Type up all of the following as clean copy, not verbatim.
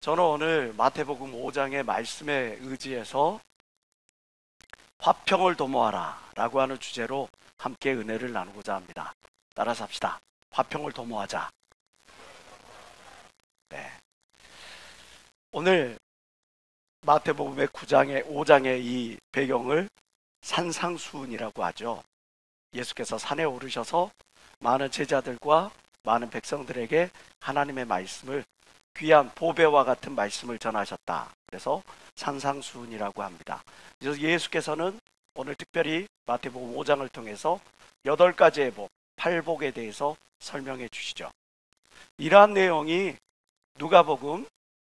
저는 오늘 마태복음 5장의 말씀에 의지해서 화평을 도모하라 라고 하는 주제로 함께 은혜를 나누고자 합니다. 따라서 합시다. 화평을 도모하자. 네. 오늘 마태복음의 5장의 이 배경을 산상수훈이라고 하죠. 예수께서 산에 오르셔서 많은 제자들과 많은 백성들에게 하나님의 말씀을, 귀한 보배와 같은 말씀을 전하셨다. 그래서 산상수훈이라고 합니다. 그래서 예수께서는 오늘 특별히 마태복음 5장을 통해서 8가지의 복, 8복에 대해서 설명해 주시죠. 이러한 내용이 누가복음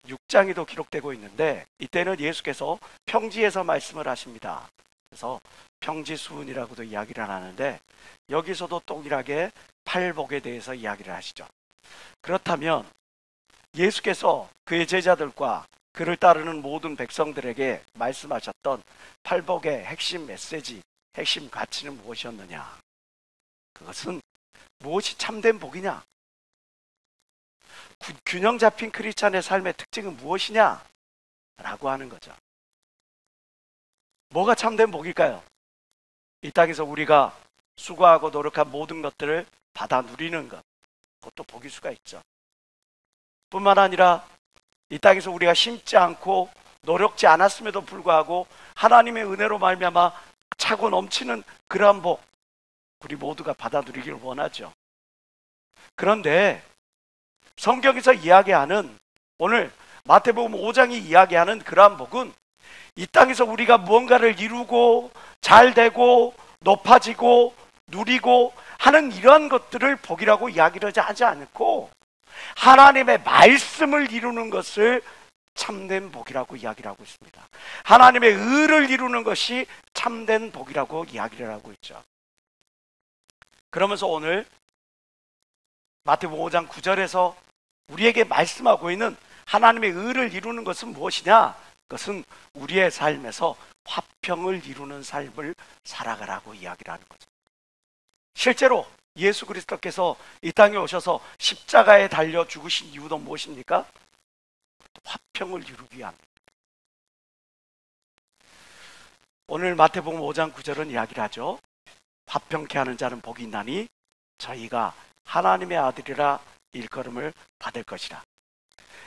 6장에도 기록되고 있는데, 이때는 예수께서 평지에서 말씀을 하십니다. 그래서 평지수훈이라고도 이야기를 하는데, 여기서도 동일하게 8복에 대해서 이야기를 하시죠. 그렇다면 예수께서 그의 제자들과 그를 따르는 모든 백성들에게 말씀하셨던 8복의 핵심 메시지, 핵심 가치는 무엇이었느냐? 그것은 무엇이 참된 복이냐? 균형 잡힌 크리스찬의 삶의 특징은 무엇이냐? 라고 하는 거죠. 뭐가 참된 복일까요? 이 땅에서 우리가 수고하고 노력한 모든 것들을 받아 누리는 것, 그것도 복일 수가 있죠. 뿐만 아니라 이 땅에서 우리가 심지 않고 노력지 않았음에도 불구하고 하나님의 은혜로 말미암아 차고 넘치는 그러한 복, 우리 모두가 받아 누리기를 원하죠. 그런데 성경에서 이야기하는, 오늘 마태복음 5장이 이야기하는 그러한 복은 이 땅에서 우리가 무언가를 이루고 잘 되고 높아지고 누리고 하는 이러한 것들을 복이라고 이야기를 하지 않고, 하나님의 말씀을 이루는 것을 참된 복이라고 이야기를 하고 있습니다. 하나님의 의를 이루는 것이 참된 복이라고 이야기를 하고 있죠. 그러면서 오늘 마태복음 5장 9절에서 우리에게 말씀하고 있는 하나님의 의를 이루는 것은 무엇이냐? 그것은 우리의 삶에서 화평을 이루는 삶을 살아가라고 이야기를 하는 거죠. 실제로 예수 그리스도께서 이 땅에 오셔서 십자가에 달려 죽으신 이유도 무엇입니까? 화평을 이루기 위함입니다. 오늘 마태복음 5장 9절은 이야기를 하죠. 화평케 하는 자는 복이 있나니 저희가 하나님의 아들이라 일컬음을 받을 것이라.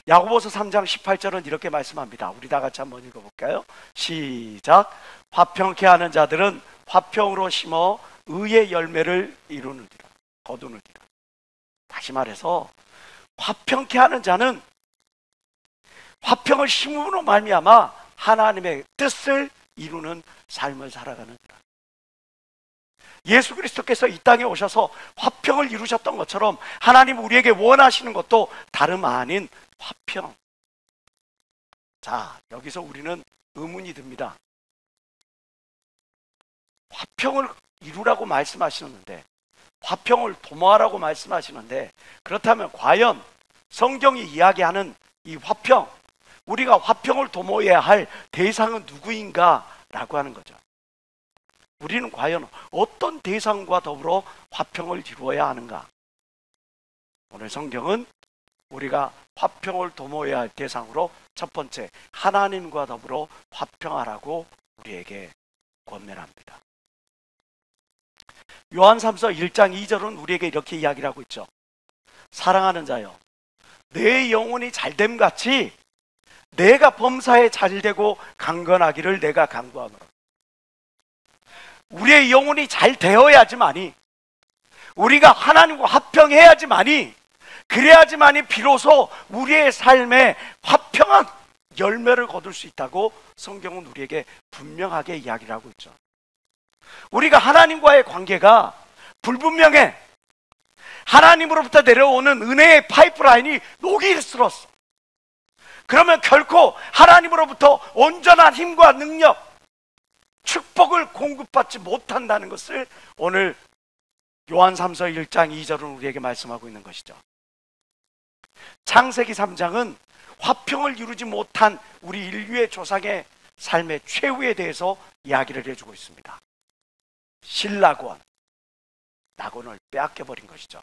야고보서 3장 18절은 이렇게 말씀합니다. 우리 다 같이 한번 읽어볼까요? 시작. 화평케 하는 자들은 화평으로 심어 의의 열매를 이루느니라, 거두느니라. 다시 말해서 화평케 하는 자는 화평을 심음으로 말미암아 하나님의 뜻을 이루는 삶을 살아가느니라. 예수 그리스도께서 이 땅에 오셔서 화평을 이루셨던 것처럼 하나님 우리에게 원하시는 것도 다름 아닌 화평. 자, 여기서 우리는 의문이 듭니다. 화평을 이루라고 말씀하시는데, 화평을 도모하라고 말씀하시는데, 그렇다면 과연 성경이 이야기하는 이 화평, 우리가 화평을 도모해야 할 대상은 누구인가? 라고 하는 거죠. 우리는 과연 어떤 대상과 더불어 화평을 이루어야 하는가? 오늘 성경은 우리가 화평을 도모해야 할 대상으로 첫 번째, 하나님과 더불어 화평하라고 우리에게 권면합니다. 요한삼서 1장 2절은 우리에게 이렇게 이야기를 하고 있죠. 사랑하는 자여, 내 영혼이 잘됨 같이 내가 범사에 잘되고 강건하기를 내가 간구하노라. 우리의 영혼이 잘 되어야지만이, 우리가 하나님과 화평해야지만이, 그래야지만이 비로소 우리의 삶에 화평한 열매를 거둘 수 있다고 성경은 우리에게 분명하게 이야기를 하고 있죠. 우리가 하나님과의 관계가 불분명해. 하나님으로부터 내려오는 은혜의 파이프라인이 녹이 슬었어. 그러면 결코 하나님으로부터 온전한 힘과 능력, 축복을 공급받지 못한다는 것을 오늘 요한삼서 1장 2절은 우리에게 말씀하고 있는 것이죠. 창세기 3장은 화평을 이루지 못한 우리 인류의 조상의 삶의 최후에 대해서 이야기를 해주고 있습니다. 신라곤, 낙원을 빼앗겨버린 것이죠.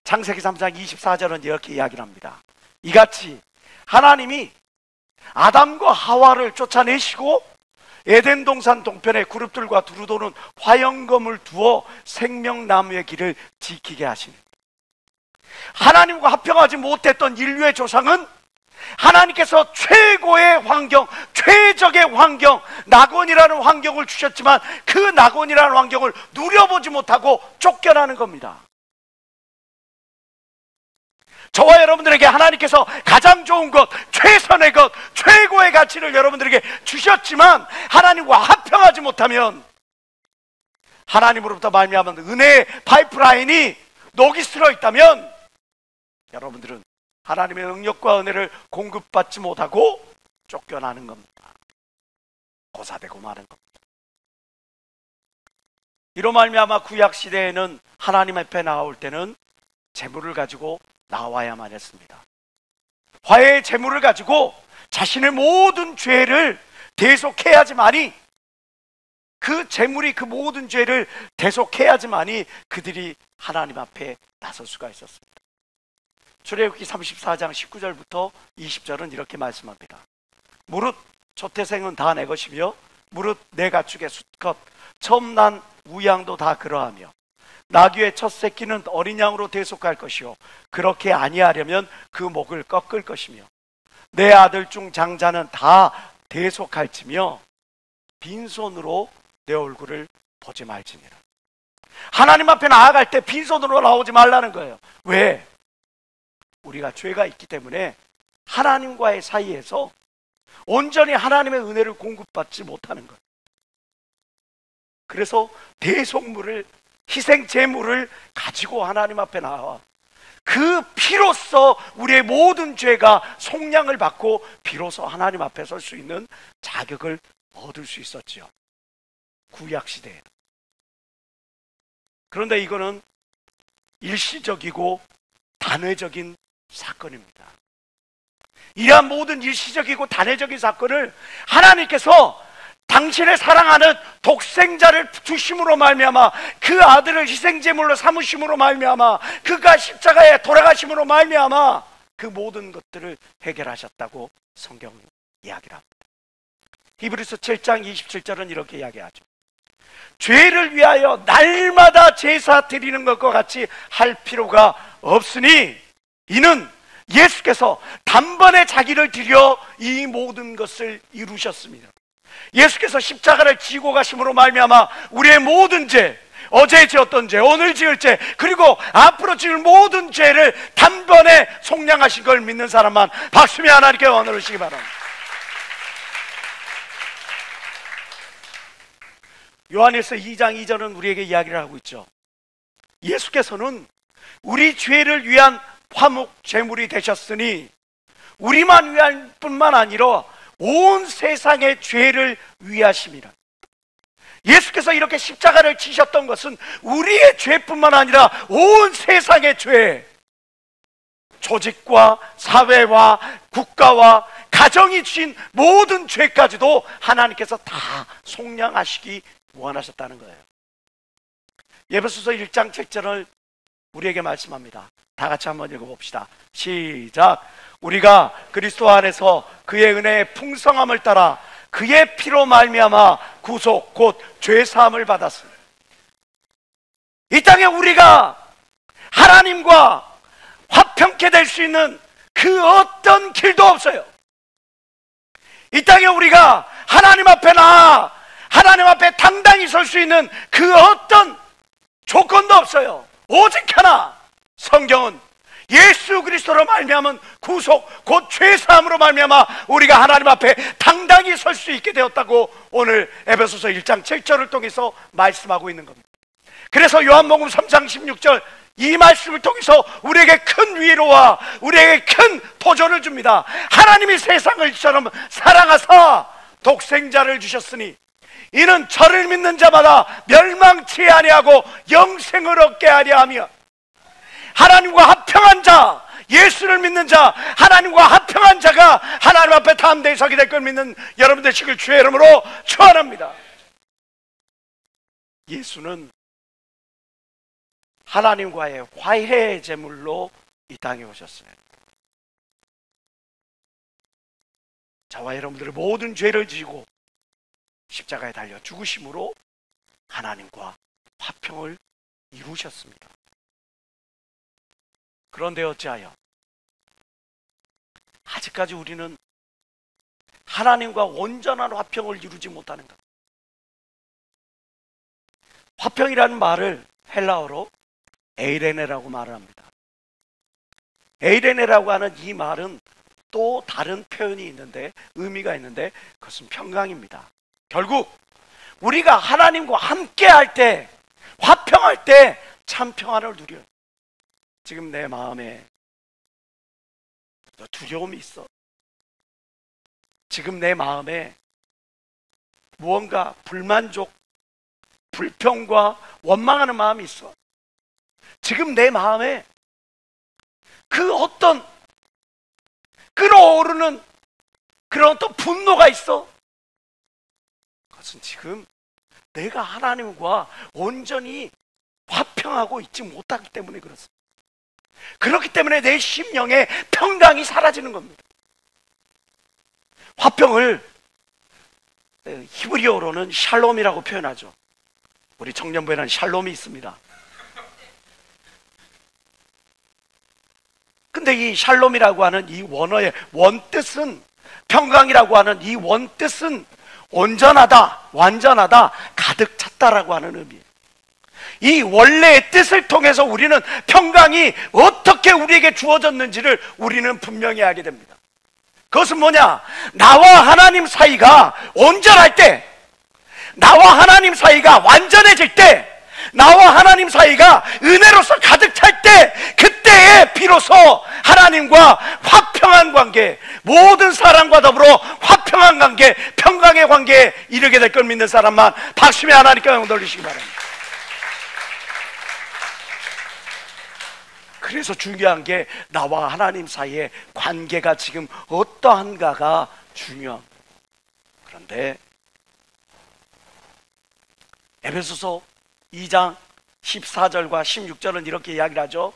창세기 3장 24절은 이렇게 이야기를 합니다. 이같이 하나님이 아담과 하와를 쫓아내시고 에덴 동산 동편에 그룹들과 두루도는 화영검을 두어 생명나무의 길을 지키게 하시는, 하나님과 합평하지 못했던 인류의 조상은 하나님께서 최고의 환경, 최적의 환경, 낙원이라는 환경을 주셨지만 그 낙원이라는 환경을 누려보지 못하고 쫓겨나는 겁니다. 저와 여러분들에게 하나님께서 가장 좋은 것, 최선의 것, 최고의 가치를 여러분들에게 주셨지만 하나님과 합평하지 못하면 하나님으로부터 말미암은 은혜의 파이프라인이 녹이 슬어 있다면 여러분들은 하나님의 능력과 은혜를 공급받지 못하고 쫓겨나는 겁니다. 고사되고 마는 겁니다. 이로 말미암아 구약 시대에는 하나님 앞에 나올 때는 재물을 가지고 나와야만 했습니다. 화해의 재물을 가지고 자신의 모든 죄를 대속해야지만이, 그 재물이 그 모든 죄를 대속해야지만이 그들이 하나님 앞에 나설 수가 있었습니다. 출애굽기 34장 19절부터 20절은 이렇게 말씀합니다. 무릇 초태생은 다 내 것이며 무릇 내 가축의 수컷 처음 난 우양도 다 그러하며 나귀의 첫 새끼는 어린 양으로 대속할 것이요 그렇게 아니하려면 그 목을 꺾을 것이며 내 아들 중 장자는 다 대속할지며 빈손으로 내 얼굴을 보지 말지니라. 하나님 앞에 나아갈 때 빈손으로 나오지 말라는 거예요. 왜? 우리가 죄가 있기 때문에 하나님과의 사이에서 온전히 하나님의 은혜를 공급받지 못하는 거예요. 그래서 대속물을, 희생 제물을 가지고 하나님 앞에 나와 그 피로써 우리의 모든 죄가 속량을 받고 비로소 하나님 앞에 설 수 있는 자격을 얻을 수 있었지요, 구약 시대에. 그런데 이거는 일시적이고 단회적인 사건입니다. 이러한 모든 일시적이고 단회적인 사건을 하나님께서 당신의 사랑하는 독생자를 주심으로 말미암아, 그 아들을 희생제물로 삼으심으로 말미암아, 그가 십자가에 돌아가심으로 말미암아 그 모든 것들을 해결하셨다고 성경은 이야기를 합니다. 히브리서 7장 27절은 이렇게 이야기하죠. 죄를 위하여 날마다 제사 드리는 것과 같이 할 필요가 없으니 이는 예수께서 단번에 자기를 드려 이 모든 것을 이루셨습니다. 예수께서 십자가를 지고 가심으로 말미암아 우리의 모든 죄, 어제 지었던 죄, 오늘 지을 죄, 그리고 앞으로 지을 모든 죄를 단번에 속량하신 걸 믿는 사람만 박수며 하나님께 원을 주시기 바랍니다. 요한일서 2장 2절은 우리에게 이야기를 하고 있죠. 예수께서는 우리 죄를 위한 화목 제물이 되셨으니 우리만 위한 뿐만 아니라 온 세상의 죄를 위하심이라. 예수께서 이렇게 십자가를 지셨던 것은 우리의 죄뿐만 아니라 온 세상의 죄, 조직과 사회와 국가와 가정이 지은 모든 죄까지도 하나님께서 다 속량하시기 원하셨다는 거예요. 에베소서 1장 7절을 우리에게 말씀합니다. 다 같이 한번 읽어봅시다. 시작. 우리가 그리스도 안에서 그의 은혜의 풍성함을 따라 그의 피로 말미암아 구속 곧 죄사함을 받았습니다. 이 땅에 우리가 하나님과 화평케 될 수 있는 그 어떤 길도 없어요. 이 땅에 우리가 하나님 앞에 나아 하나님 앞에 당당히 설 수 있는 그 어떤 조건도 없어요. 오직 하나, 성경은 예수 그리스도로 말미암은 구속 곧 죄사함으로 말미암아 우리가 하나님 앞에 당당히 설 수 있게 되었다고 오늘 에베소서 1장 7절을 통해서 말씀하고 있는 겁니다. 그래서 요한복음 3장 16절 이 말씀을 통해서 우리에게 큰 위로와 우리에게 큰 도전을 줍니다. 하나님이 세상을 이처럼 사랑하사 독생자를 주셨으니 이는 저를 믿는 자마다 멸망치 아니하고 영생을 얻게 하려 하며, 하나님과 합평한 자, 예수를 믿는 자, 하나님과 합평한 자가 하나님 앞에 담대히 서게 될 걸 믿는 여러분 되시길 주의 이름으로 축원합니다. 예수는 하나님과의 화해 제물로 이 땅에 오셨어요. 저와 여러분들의 모든 죄를 지고 십자가에 달려 죽으심으로 하나님과 화평을 이루셨습니다. 그런데 어찌하여 아직까지 우리는 하나님과 온전한 화평을 이루지 못하는가? 화평이라는 말을 헬라어로 에이레네라고 말을 합니다. 에이레네라고 하는 이 말은 또 다른 표현이 있는데, 의미가 있는데, 그것은 평강입니다. 결국 우리가 하나님과 함께 할 때, 화평할 때 참 평안을 누려요. 지금 내 마음에 두려움이 있어. 지금 내 마음에 무언가 불만족, 불평과 원망하는 마음이 있어. 지금 내 마음에 그 어떤 끓어오르는 그런 또 분노가 있어. 그것은 지금 내가 하나님과 온전히 화평하고 있지 못하기 때문에 그렇습니다. 그렇기 때문에 내 심령에 평강이 사라지는 겁니다. 화평을 히브리어로는 샬롬이라고 표현하죠. 우리 청년부에는 샬롬이 있습니다. 근데 이 샬롬이라고 하는 이 원어의 원뜻은, 평강이라고 하는 이 원뜻은 온전하다, 완전하다, 가득 찼다라고 하는 의미예요. 이 원래의 뜻을 통해서 우리는 평강이 어떻게 우리에게 주어졌는지를 우리는 분명히 알게 됩니다. 그것은 뭐냐? 나와 하나님 사이가 온전할 때, 나와 하나님 사이가 완전해질 때, 나와 하나님 사이가 은혜로서 가득 찰 때, 그때에 비로소 하나님과 화평한 관계, 모든 사람과 더불어 화평한 관계, 평강의 관계에 이르게 될 걸 믿는 사람만 박수며 하나님께 영광 돌리시기 바랍니다. 그래서 중요한 게 나와 하나님 사이의 관계가 지금 어떠한가가 중요합니다. 그런데 에베소서 2장 14절과 16절은 이렇게 이야기를 하죠.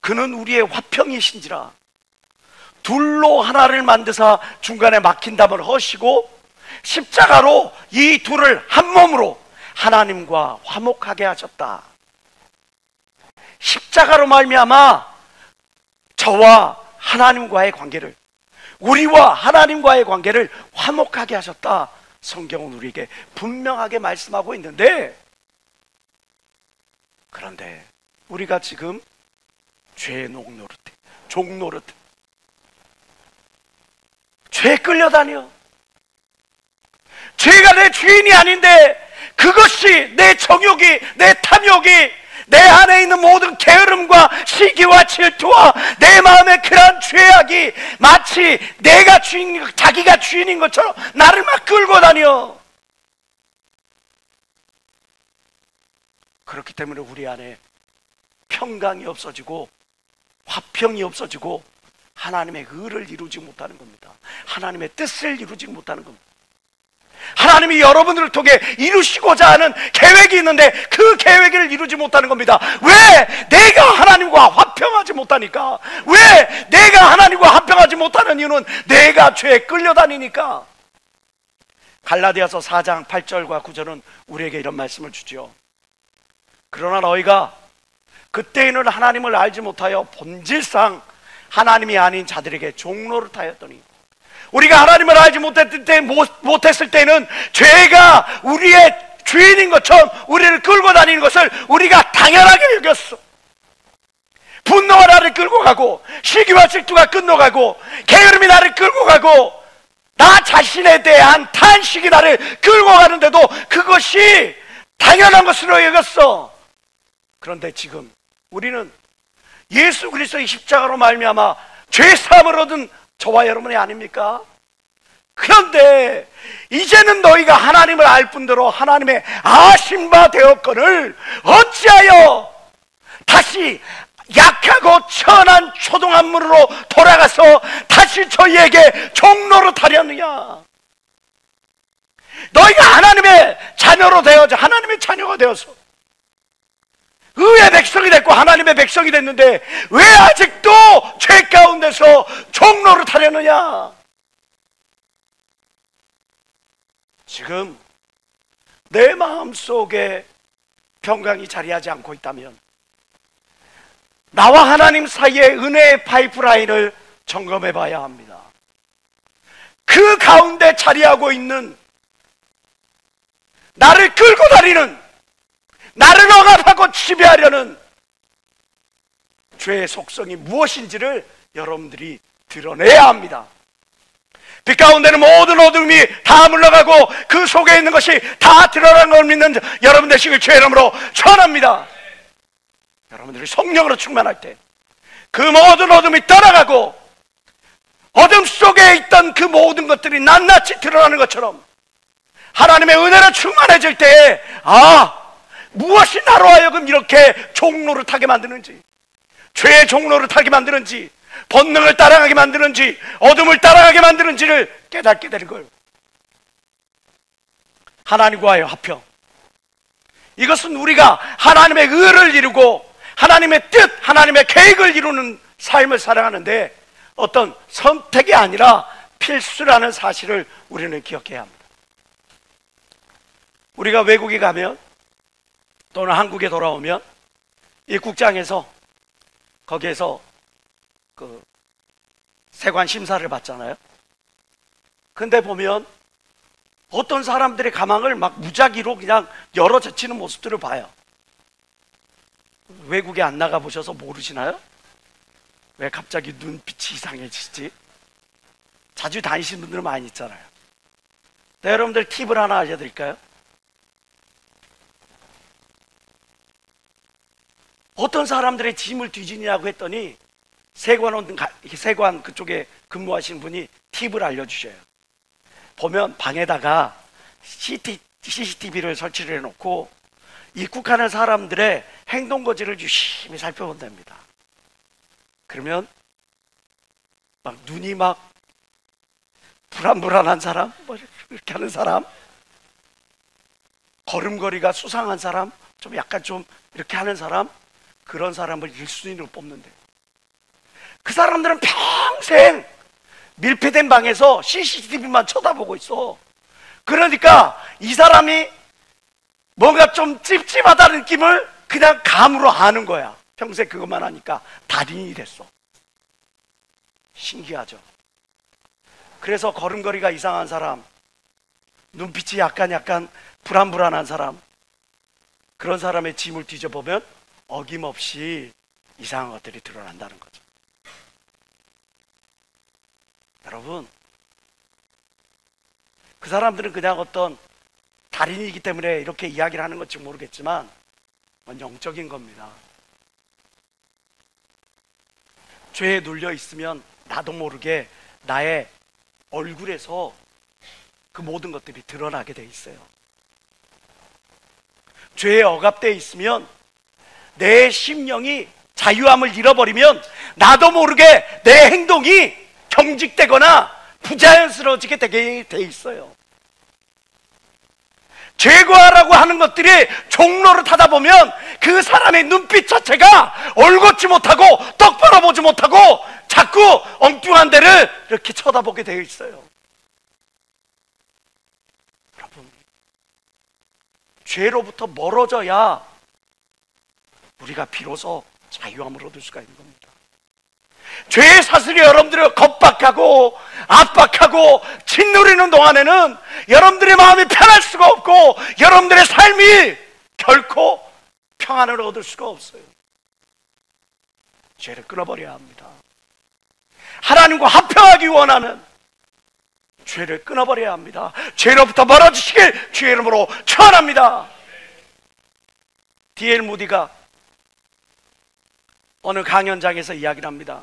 그는 우리의 화평이신지라 둘로 하나를 만드사 중간에 막힌 담을 허시고 십자가로 이 둘을 한 몸으로 하나님과 화목하게 하셨다. 십자가로 말미암아 저와 하나님과의 관계를, 우리와 하나님과의 관계를 화목하게 하셨다. 성경은 우리에게 분명하게 말씀하고 있는데, 그런데 우리가 지금 죄의 종 노릇, 죄에 끌려다녀. 죄가 내 주인이 아닌데 그것이 내 정욕이, 내 탐욕이, 내 안에 있는 모든 게으름과 시기와 질투와 내 마음의 그런 죄악이 마치 내가 주인, 자기가 주인인 것처럼 나를 막 끌고 다녀. 그렇기 때문에 우리 안에 평강이 없어지고 화평이 없어지고 하나님의 의를 이루지 못하는 겁니다. 하나님의 뜻을 이루지 못하는 겁니다. 하나님이 여러분들을 통해 이루시고자 하는 계획이 있는데 그 계획을 이루지 못하는 겁니다. 왜? 내가 하나님과 화평하지 못하니까. 왜? 내가 하나님과 화평하지 못하는 이유는 내가 죄에 끌려다니니까. 갈라디아서 4장 8절과 9절은 우리에게 이런 말씀을 주죠. 그러나 너희가 그때에는 하나님을 알지 못하여 본질상 하나님이 아닌 자들에게 종노릇하였더니, 우리가 하나님을 알지 못했을 때는 죄가 우리의 주인인 것처럼 우리를 끌고 다니는 것을 우리가 당연하게 여겼어. 분노가 나를 끌고 가고, 시기와 질투가 끝나가고, 게으름이 나를 끌고 가고, 나 자신에 대한 탄식이 나를 끌고 가는데도 그것이 당연한 것으로 여겼어. 그런데 지금 우리는 예수 그리스도의 십자가로 말미암아 죄 사함을 얻은 저와 여러분이 아닙니까? 그런데 이제는 너희가 하나님을 알 뿐더러 하나님의 아신 바 되었거늘 어찌하여 다시 약하고 천한 초동한물로 돌아가서 다시 저희에게 종노릇하려느냐? 너희가 하나님의 자녀로 되어져, 하나님의 자녀가 되어서 의의 백성이 됐고 하나님의 백성이 됐는데 왜 아직도 죄 가운데서 종노릇하려느냐? 지금 내 마음속에 평강이 자리하지 않고 있다면 나와 하나님 사이의 은혜의 파이프라인을 점검해 봐야 합니다. 그 가운데 자리하고 있는 나를 끌고 다니는, 나를 억압하고 지배하려는 죄의 속성이 무엇인지를 여러분들이 드러내야 합니다. 빛 가운데는 모든 어둠이 다 물러가고 그 속에 있는 것이 다 드러나는 걸 믿는 여러분 되시길 주의 이름으로 축원합니다. 여러분들이 성령으로 충만할 때 그 모든 어둠이 떠나가고 어둠 속에 있던 그 모든 것들이 낱낱이 드러나는 것처럼 하나님의 은혜로 충만해질 때, 무엇이 나로 하여금 이렇게 종로를 타게 만드는지, 죄의 종로를 타게 만드는지, 본능을 따라가게 만드는지, 어둠을 따라가게 만드는지를 깨닫게 되는 거예요. 하나님과의 화평, 이것은 우리가 하나님의 의를 이루고 하나님의 뜻, 하나님의 계획을 이루는 삶을 살아가는데 어떤 선택이 아니라 필수라는 사실을 우리는 기억해야 합니다. 우리가 외국에 가면 또는 한국에 돌아오면 입국장에서 거기에서 그 세관 심사를 받잖아요. 근데 보면 어떤 사람들의 가망을 막 무작위로 그냥 열어 제치는 모습들을 봐요. 외국에 안 나가 보셔서 모르시나요? 왜 갑자기 눈빛이 이상해지지? 자주 다니시는 분들은 많이 있잖아요. 네, 여러분들 팁을 하나 알려드릴까요? 어떤 사람들의 짐을 뒤지냐고 했더니 세관 그쪽에 근무하시는 분이 팁을 알려주셔요. 보면 방에다가 CCTV를 설치를 해놓고 입국하는 사람들의 행동거지를 유심히 살펴본답니다. 그러면 막 눈이 막 불안불안한 사람, 뭐 이렇게 하는 사람, 걸음걸이가 수상한 사람, 좀 약간 좀 이렇게 하는 사람, 그런 사람을 1순위로 뽑는데, 그 사람들은 평생 밀폐된 방에서 CCTV만 쳐다보고 있어. 그러니까 이 사람이 뭔가 좀 찝찝하다는 느낌을 그냥 감으로 아는 거야. 평생 그것만 하니까 달인이 됐어. 신기하죠? 그래서 걸음걸이가 이상한 사람, 눈빛이 약간 불안불안한 사람, 그런 사람의 짐을 뒤져보면 어김없이 이상한 것들이 드러난다는 거죠. 여러분, 그 사람들은 그냥 어떤 달인이기 때문에 이렇게 이야기를 하는 건지 모르겠지만 그건 영적인 겁니다. 죄에 눌려 있으면 나도 모르게 나의 얼굴에서 그 모든 것들이 드러나게 돼 있어요. 죄에 억압되어 있으면 내 심령이 자유함을 잃어버리면 나도 모르게 내 행동이 경직되거나 부자연스러워지게 되게 돼 있어요. 죄과라고 하는 것들이 종로를 타다 보면 그 사람의 눈빛 자체가 올곧지 못하고 똑바로 보지 못하고 자꾸 엉뚱한 데를 이렇게 쳐다보게 되어 있어요. 여러분, 죄로부터 멀어져야 우리가 비로소 자유함을 얻을 수가 있는 겁니다. 죄의 사슬이 여러분들을 겁박하고 압박하고 짓누리는 동안에는 여러분들의 마음이 편할 수가 없고 여러분들의 삶이 결코 평안을 얻을 수가 없어요. 죄를 끊어버려야 합니다. 하나님과 화평하기 원하는 죄를 끊어버려야 합니다. 죄로부터 멀어지시길 주의 이름으로 축원합니다. D.L. 무디가 어느 강연장에서 이야기를 합니다.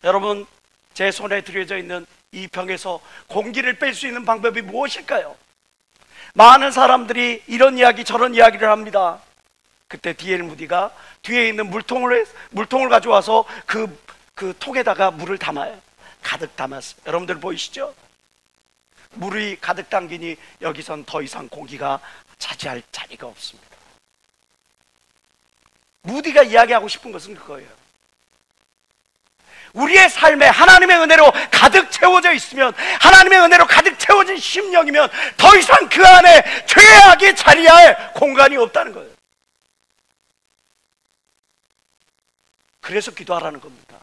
여러분, 제 손에 들여져 있는 이 병에서 공기를 뺄 수 있는 방법이 무엇일까요? 많은 사람들이 이런 이야기 저런 이야기를 합니다. 그때 D.L. 무디가 뒤에 있는 물통을 가져와서 그 통에다가 물을 담아요. 가득 담았어요. 여러분들 보이시죠? 물이 가득 담기니 여기선 더 이상 공기가 차지할 자리가 없습니다. 무디가 이야기하고 싶은 것은 그거예요. 우리의 삶에 하나님의 은혜로 가득 채워져 있으면, 하나님의 은혜로 가득 채워진 깨어진 심령이면 더 이상 그 안에 죄악이 자리할 공간이 없다는 거예요. 그래서 기도하라는 겁니다.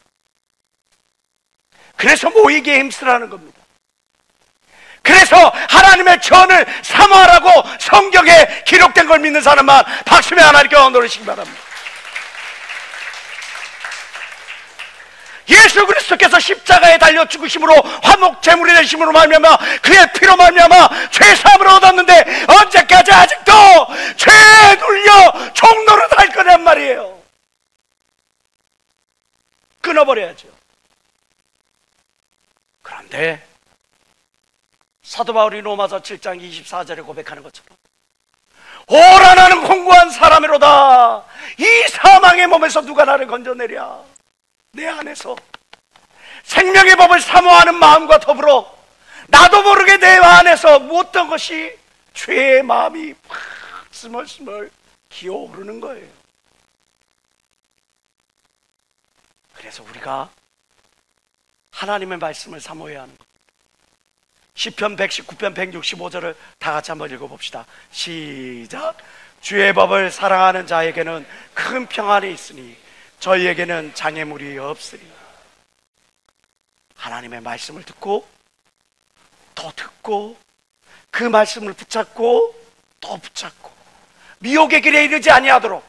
그래서 모이기에 힘쓰라는 겁니다. 그래서 하나님의 전을 사모하라고 성경에 기록된 걸 믿는 사람만 박수며 하나님께 노래시기 바랍니다. 예수 그리스도께서 십자가에 달려 죽으심으로 화목 제물이 되심으로 말미암아 그의 피로 말미암아 죄 사함을 얻었는데 언제까지 아직도 죄에 눌려 종노릇 할 거냔 말이에요. 끊어버려야죠. 그런데 사도 바울이 로마서 7장 24절에 고백하는 것처럼 오라 나는 공고한 사람이로다. 이 사망의 몸에서 누가 나를 건져내랴. 내 안에서 생명의 법을 사모하는 마음과 더불어 나도 모르게 내 안에서 어떤 것이 죄의 마음이 막 스멀스멀 기어오르는 거예요. 그래서 우리가 하나님의 말씀을 사모해야 하는 겁니다. 시편 119편 165절을 다 같이 한번 읽어봅시다. 시작. 주의 법을 사랑하는 자에게는 큰 평안이 있으니 저희에게는 장애물이 없으리. 하나님의 말씀을 듣고 또 듣고 그 말씀을 붙잡고 또 붙잡고 미혹의 길에 이르지 아니하도록,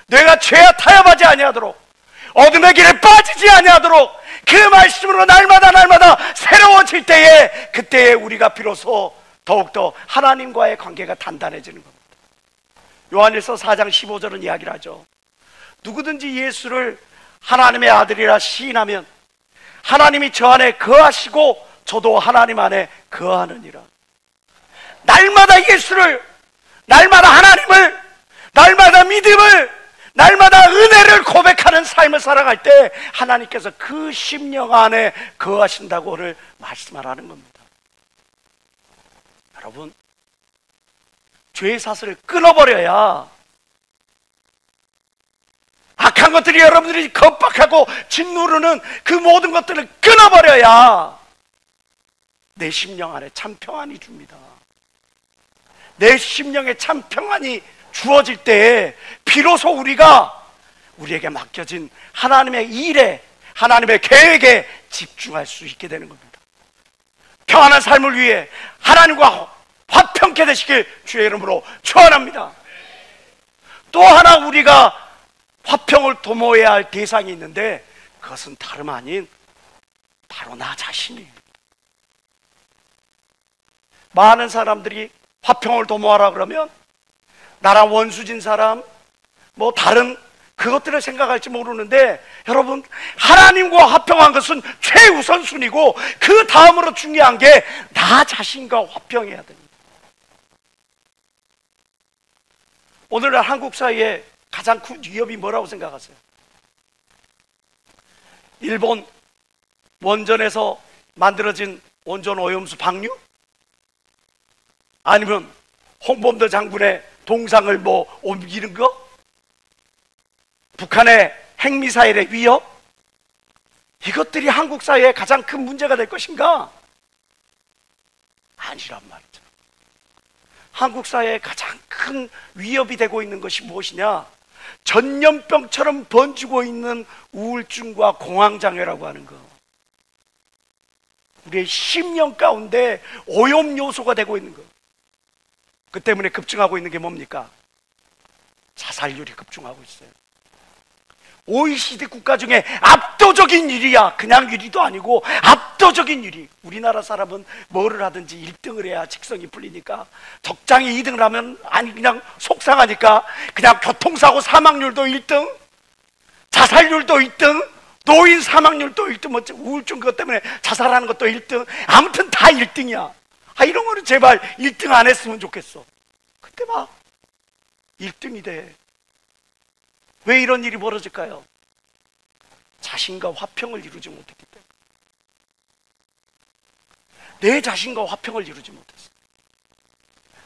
뇌가 죄에 타협하지 아니하도록, 어둠의 길에 빠지지 아니하도록 그 말씀으로 날마다 새로워질 때에, 그때에 우리가 비로소 더욱더 하나님과의 관계가 단단해지는 겁니다. 요한일서 4장 15절은 이야기를 하죠. 누구든지 예수를 하나님의 아들이라 시인하면 하나님이 저 안에 거하시고 저도 하나님 안에 거하느니라. 날마다 예수를, 날마다 하나님을, 날마다 믿음을, 날마다 은혜를 고백하는 삶을 살아갈 때 하나님께서 그 심령 안에 거하신다고 오늘 말씀하라는 겁니다. 여러분, 죄의 사슬을 끊어버려야, 악한 것들이 여러분들이 겁박하고 짓누르는 그 모든 것들을 끊어버려야 내 심령 안에 참 평안이 줍니다. 내 심령에 참 평안이 주어질 때에 비로소 우리에게 맡겨진 하나님의 일에, 하나님의 계획에 집중할 수 있게 되는 겁니다. 평안한 삶을 위해 하나님과 화평케 되시길 주의 이름으로 축원합니다. 또 하나 우리가 화평을 도모해야 할 대상이 있는데 그것은 다름 아닌 바로 나 자신이에요. 많은 사람들이 화평을 도모하라 그러면 나랑 원수진 사람, 뭐 다른 그것들을 생각할지 모르는데, 여러분, 하나님과 화평한 것은 최우선순위고 그 다음으로 중요한 게 나 자신과 화평해야 됩니다. 오늘날 한국 사회에 가장 큰 위협이 뭐라고 생각하세요? 일본 원전에서 만들어진 원전 오염수 방류? 아니면 홍범도 장군의 동상을 뭐 옮기는 거? 북한의 핵미사일의 위협? 이것들이 한국 사회에 가장 큰 문제가 될 것인가? 아니란 말이죠. 한국 사회에 가장 큰 위협이 되고 있는 것이 무엇이냐? 전염병처럼 번지고 있는 우울증과 공황장애라고 하는 거. 우리의 심령 가운데 오염 요소가 되고 있는 거. 그 때문에 급증하고 있는 게 뭡니까? 자살률이 급증하고 있어요. OECD 국가 중에 압도적인 1위야. 그냥 1위도 아니고 압도적인 1위. 우리나라 사람은 뭐를 하든지 1등을 해야 직성이 풀리니까, 적장이 2등을 하면 아니 그냥 속상하니까 그냥 교통사고 사망률도 1등, 자살률도 1등, 노인 사망률도 1등, 뭐 우울증 그것 때문에 자살하는 것도 1등, 아무튼 다 1등이야. 이런 거는 제발 1등 안 했으면 좋겠어. 그때 막 1등이 돼. 왜 이런 일이 벌어질까요? 자신과 화평을 이루지 못했기 때문에. 내 자신과 화평을 이루지 못했어.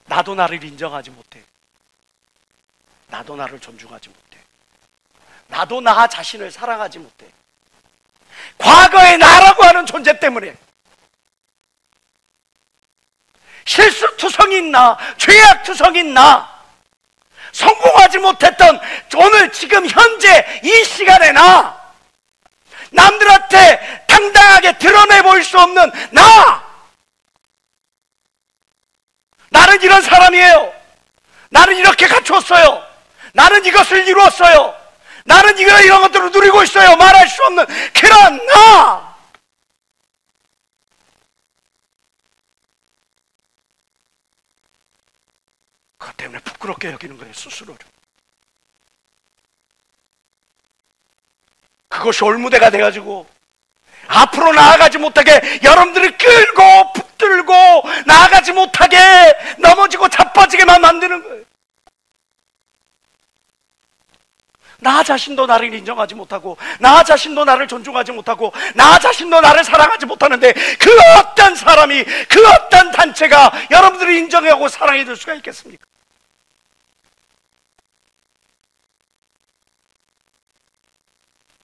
나도 나를 인정하지 못해. 나도 나를 존중하지 못해. 나도 나 자신을 사랑하지 못해. 과거의 나라고 하는 존재 때문에. 실수투성이 있나? 죄악투성이 있나? 성공하지 못했던 오늘 지금 현재 이 시간에 남들한테 당당하게 드러내 보일 수 없는 나는 이런 사람이에요. 나는 이렇게 갖추었어요. 나는 이것을 이루었어요. 나는 이런 것들을 누리고 있어요. 말할 수 없는 그런 그것 때문에 부끄럽게 여기는 거예요, 스스로를. 그것이 올무대가 돼가지고 앞으로 나아가지 못하게 여러분들이 끌고 붙들고 나아가지 못하게 넘어지고 자빠지게만 만드는 거예요. 나 자신도 나를 인정하지 못하고, 나 자신도 나를 존중하지 못하고, 나 자신도 나를 사랑하지 못하는데 그 어떤 사람이, 그 어떤 단체가 여러분들을 인정하고 사랑해 줄 수가 있겠습니까?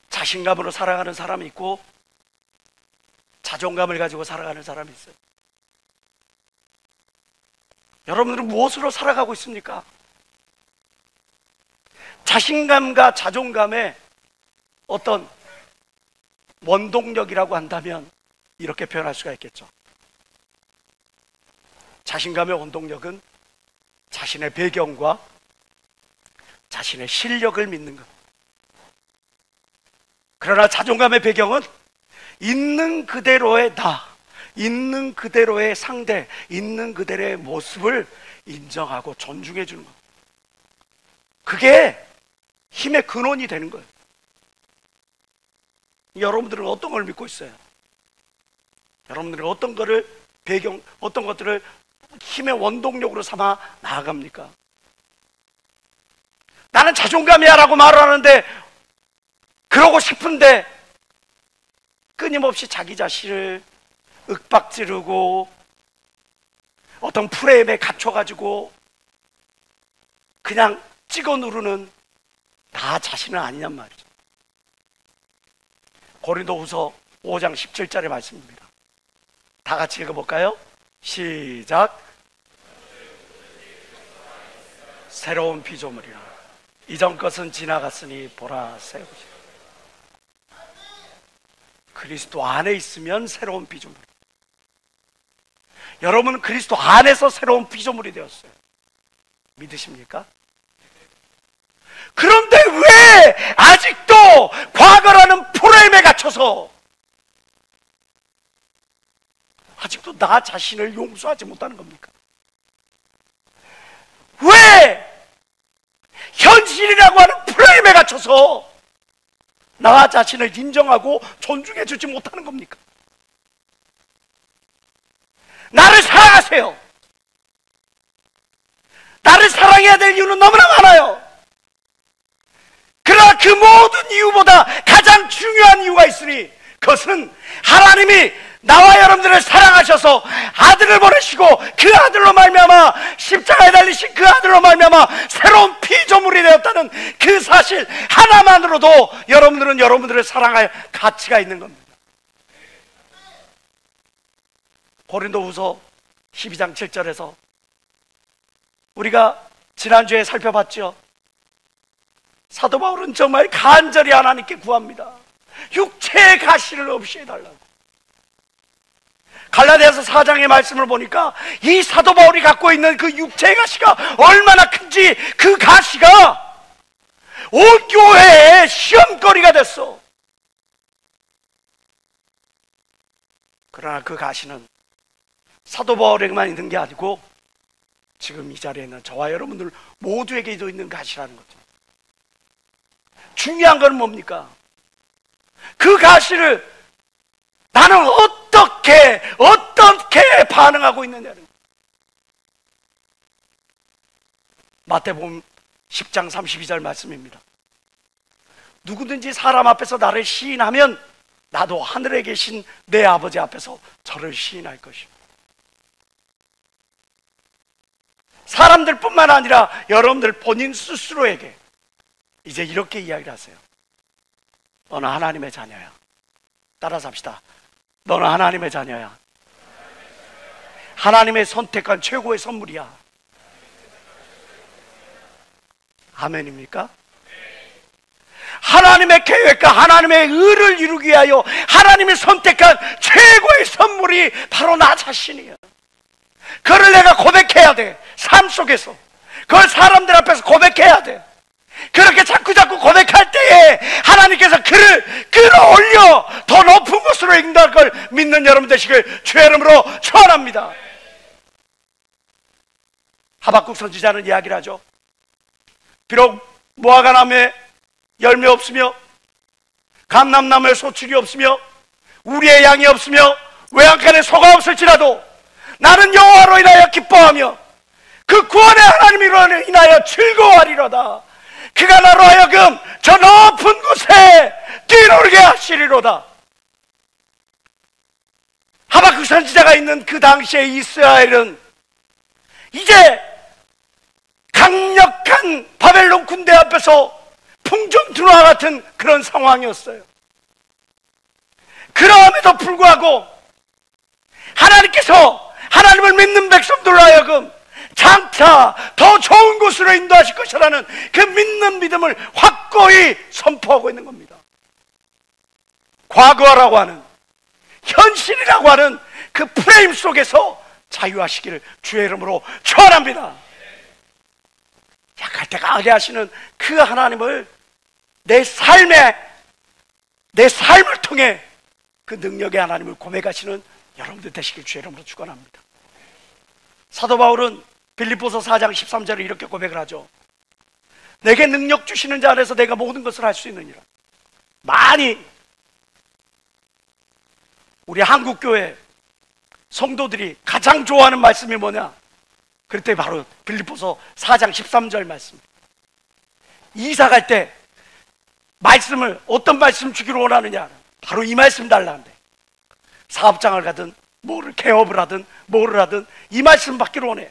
자신감으로 살아가는 사람이 있고 자존감을 가지고 살아가는 사람이 있어요. 여러분들은 무엇으로 살아가고 있습니까? 자신감과 자존감의 어떤 원동력이라고 한다면 이렇게 표현할 수가 있겠죠. 자신감의 원동력은 자신의 배경과 자신의 실력을 믿는 것. 그러나 자존감의 배경은 있는 그대로의 있는 그대로의 상대, 있는 그대로의 모습을 인정하고 존중해 주는 것. 그게 힘의 근원이 되는 거예요. 여러분들은 어떤 걸 믿고 있어요? 여러분들은 어떤 것들을 힘의 원동력으로 삼아 나아갑니까? 나는 자존감이야 라고 말을 하는데, 그러고 싶은데 끊임없이 자기 자신을 윽박지르고 어떤 프레임에 갇혀가지고 그냥 찍어 누르는 나 자신은 아니냔 말이죠. 고린도후서 5장 17절의 말씀입니다. 다 같이 읽어볼까요? 시작. 새로운 피조물이라 이전 것은 지나갔으니 보라 새 것이라. 그리스도 안에 있으면 새로운 피조물. 여러분은 그리스도 안에서 새로운 피조물이 되었어요. 믿으십니까? 그런데 왜 아직도 과거라는 프레임에 갇혀서 아직도 나 자신을 용서하지 못하는 겁니까? 왜 현실이라고 하는 프레임에 갇혀서 나 자신을 인정하고 존중해 주지 못하는 겁니까? 나를 사랑하세요. 나를 사랑해야 될 이유는 너무나 많아요. 그러나 그 모든 이유보다 가장 중요한 이유가 있으니 그것은 하나님이 나와 여러분들을 사랑하셔서 아들을 보내시고 그 아들로 말미암아 십자가에 달리신 그 아들로 말미암아 새로운 피조물이 되었다는 그 사실 하나만으로도 여러분들은 여러분들을 사랑할 가치가 있는 겁니다. 고린도후서 12장 7절에서 우리가 지난주에 살펴봤죠. 사도 바울은 정말 간절히 하나님께 구합니다. 육체의 가시를 없이 해달라고. 갈라디아서 4장의 말씀을 보니까 이 사도 바울이 갖고 있는 그 육체의 가시가 얼마나 큰지 그 가시가 온 교회의 시험거리가 됐어. 그러나 그 가시는 사도 바울에게만 있는 게 아니고 지금 이 자리에 있는 저와 여러분들 모두에게도 있는 가시라는 거죠. 중요한 건 뭡니까? 그 가시를 나는 어떻게 반응하고 있느냐는. 마태복음 10장 32절 말씀입니다. 누구든지 사람 앞에서 나를 시인하면 나도 하늘에 계신 내 아버지 앞에서 저를 시인할 것이요. 사람들 뿐만 아니라 여러분들 본인 스스로에게 이제 이렇게 이야기를 하세요. 너는 하나님의 자녀야. 따라서 합시다. 너는 하나님의 자녀야. 하나님의 선택한 최고의 선물이야. 아멘입니까? 하나님의 계획과 하나님의 의를 이루기 위하여 하나님이 선택한 최고의 선물이 바로 나 자신이야. 그걸 내가 고백해야 돼. 삶 속에서 그걸 사람들 앞에서 고백해야 돼. 그렇게 자꾸 고백할 때에 하나님께서 그를 끌어올려 더 높은 곳으로 인도할 걸 믿는 여러분 되시길 주의 이름으로 축원합니다. 하박국 선지자는 이야기를 하죠. 비록 무화과나무에 열매 없으며 감람나무에 소출이 없으며 우리의 양이 없으며 외양간에 소가 없을지라도 나는 여호와로 인하여 기뻐하며 그 구원의 하나님으로 인하여 즐거워하리로다. 그가 나로 하여금 저 높은 곳에 뛰노르게 하시리로다. 하박국 선지자가 있는 그 당시에 이스라엘은 이제 강력한 바벨론 군대 앞에서 풍전투와 같은 그런 상황이었어요. 그럼에도 불구하고 하나님께서 하나님을 믿는 백성들로 하여금 장차 더 좋은 곳으로 인도하실 것이라는 그 믿는 믿음을 확고히 선포하고 있는 겁니다. 과거라고 하는, 현실이라고 하는 그 프레임 속에서 자유하시기를 주의 이름으로 축원합니다. 약할 때 강하게 하시는 그 하나님을 내 삶을 통해 그 능력의 하나님을 고백하시는 여러분들 되시길 주의 이름으로 축원합니다. 사도 바울은 빌립보서 4장 13절에 이렇게 고백을 하죠. 내게 능력 주시는 자 안에서 내가 모든 것을 할 수 있느니라. 많이 우리 한국교회 성도들이 가장 좋아하는 말씀이 뭐냐? 그때 바로 빌립보서 4장 13절 말씀. 이사 갈 때 말씀을 어떤 말씀 주기를 원하느냐? 바로 이 말씀 달라는데, 사업장을 가든 뭐를 개업을 하든 뭐를 하든 이 말씀 받기를 원해.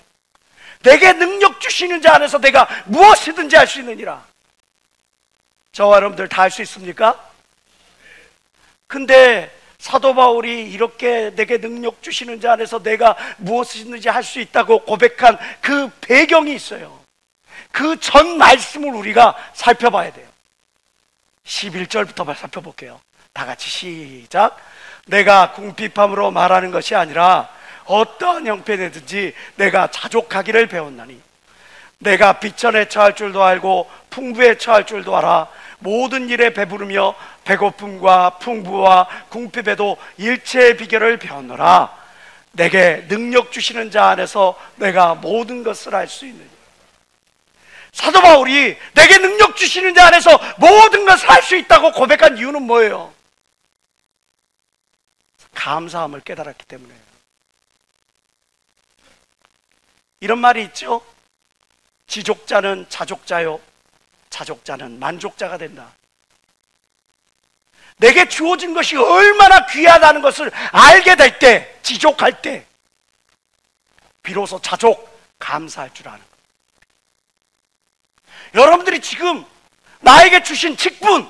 내게 능력 주시는 자 안에서 내가 무엇이든지 할 수 있느니라. 저와 여러분들 다 할 수 있습니까? 근데 사도 바울이 이렇게 내게 능력 주시는 자 안에서 내가 무엇이든지 할 수 있다고 고백한 그 배경이 있어요. 그 전 말씀을 우리가 살펴봐야 돼요. 11절부터 살펴볼게요. 다 같이 시작. 내가 궁핍함으로 말하는 것이 아니라 어떠한 형편이든지 내가 자족하기를 배웠나니 내가 비천에 처할 줄도 알고 풍부에 처할 줄도 알아. 모든 일에 배부르며 배고픔과 풍부와 궁핍에도 일체의 비결을 배웠노라. 내게 능력 주시는 자 안에서 내가 모든 것을 할 수 있느니. 사도 바울이 내게 능력 주시는 자 안에서 모든 것을 할 수 있다고 고백한 이유는 뭐예요? 감사함을 깨달았기 때문에요. 이런 말이 있죠. 지족자는 자족자요, 자족자는 만족자가 된다. 내게 주어진 것이 얼마나 귀하다는 것을 알게 될 때, 지족할 때 비로소 자족, 감사할 줄 아는 것. 여러분들이 지금 나에게 주신 직분,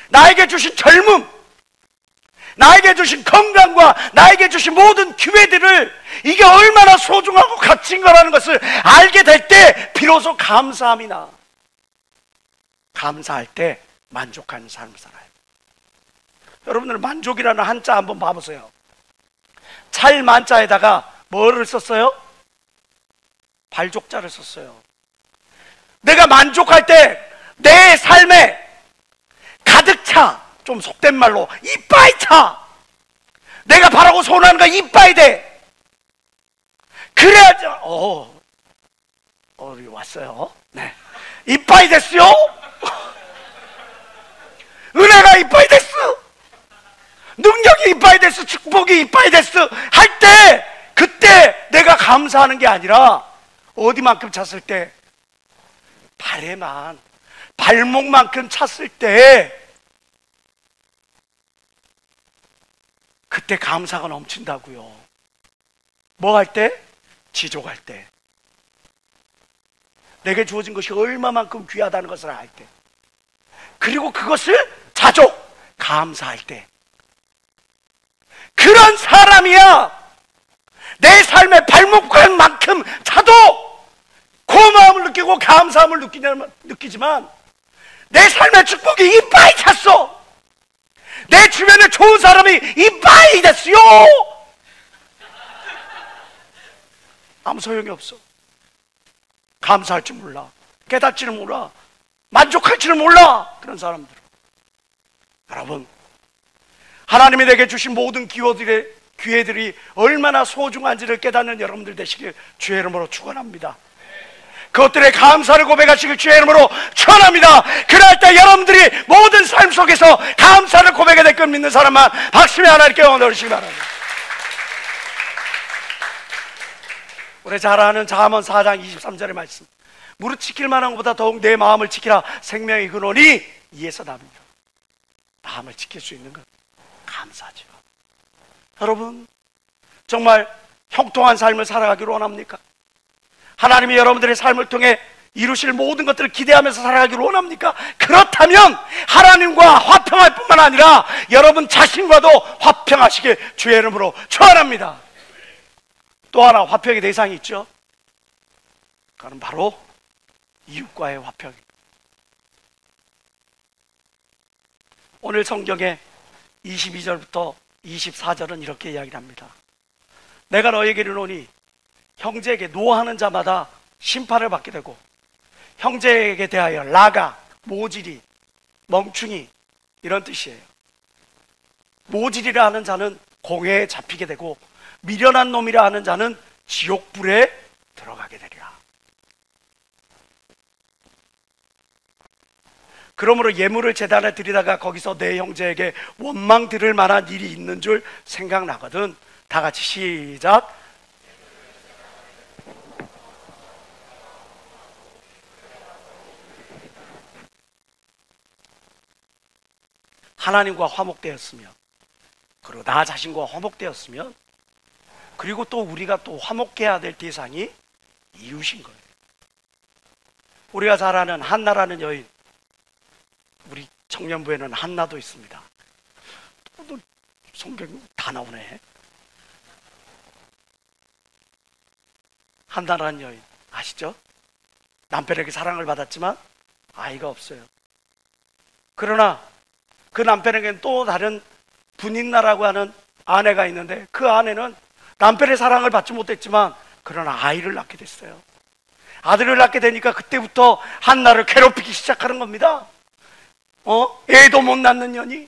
나에게 주신 젊음, 나에게 주신 건강과 나에게 주신 모든 기회들을 이게 얼마나 소중하고 가치인 거라는 것을 알게 될 때 비로소 감사함이 나. 감사할 때 만족하는 삶을 살아요. 여러분들 만족이라는 한자 한번 봐보세요. 찰 만자에다가 뭐를 썼어요? 발족자를 썼어요. 내가 만족할 때 내 삶에 가득 차, 좀 속된 말로 이빠이 차. 내가 바라고 소원하는 거 이빠이 돼. 그래야지. 여기 왔어요. 네, 이빠이 됐어요. 은혜가 이빠이 됐어. 능력이 이빠이 됐어. 축복이 이빠이 됐어. 할 때 그때 내가 감사하는 게 아니라 어디만큼 찼을 때? 발에만, 발목만큼 찼을 때 그때 감사가 넘친다고요. 뭐 할 때? 지족할 때. 내게 주어진 것이 얼마만큼 귀하다는 것을 알 때. 그리고 그것을 자족, 감사할 때. 그런 사람이야 내 삶의 발목만큼 차도 고마움을 느끼고 감사함을 느끼지만 내 삶의 축복이 이빠이 찼어. 내 주변에 좋은 사람이 이빠이 됐어요. 아무 소용이 없어. 감사할 줄 몰라, 깨닫지를 몰라, 만족할 줄을 몰라. 그런 사람들. 여러분, 하나님이 내게 주신 모든 기회들이 얼마나 소중한지를 깨닫는 여러분들 되시길 주의 이름으로 축원합니다. 그것들의 감사를 고백하시길 주의 이름으로 축원합니다. 그럴 때 여러분들이 모든 삶 속에서 감사를 고백해야 될 걸 믿는 사람만 박수며 하나님께 영광 돌리시기 바랍니다. 우리 잘 아는 잠언 4장 23절의 말씀, 무릇 지킬 만한 것보다 더욱 내 마음을 지키라. 생명의 근원이 이에서 납니다. 마음을 지킬 수 있는 것 감사죠. 여러분, 정말 형통한 삶을 살아가기를 원합니까? 하나님이 여러분들의 삶을 통해 이루실 모든 것들을 기대하면서 살아가기를 원합니까? 그렇다면 하나님과 화평할 뿐만 아니라 여러분 자신과도 화평하시길 주의 이름으로 축원합니다. 또 하나 화평의 대상이 있죠. 그건 바로 이웃과의 화평입니다. 오늘 성경에 22절부터 24절은 이렇게 이야기를 합니다. 내가 너에게 이르노니 형제에게 노하는 자마다 심판을 받게 되고 형제에게 대하여 라가, 모질이, 멍충이 이런 뜻이에요. 모질이라 하는 자는 공회에 잡히게 되고 미련한 놈이라 하는 자는 지옥불에 들어가게 되리라. 그러므로 예물을 제단에 드리다가 거기서 내 형제에게 원망 들을 만한 일이 있는 줄 생각나거든. 다 같이 시작. 하나님과 화목되었으면, 그리고 나 자신과 화목되었으면, 그리고 또 우리가 또 화목해야 될 대상이 이웃인 거예요. 우리가 잘 아는 한나라는 여인, 우리 청년부에는 한나도 있습니다. 또 성경 다 나오네. 한나라는 여인 아시죠? 남편에게 사랑을 받았지만 아이가 없어요. 그러나 그 남편에게는 또 다른 분인나라고 하는 아내가 있는데 그 아내는 남편의 사랑을 받지 못했지만 그러나 아이를 낳게 됐어요. 아들을 낳게 되니까 그때부터 한나를 괴롭히기 시작하는 겁니다. 애도 못 낳는 년이,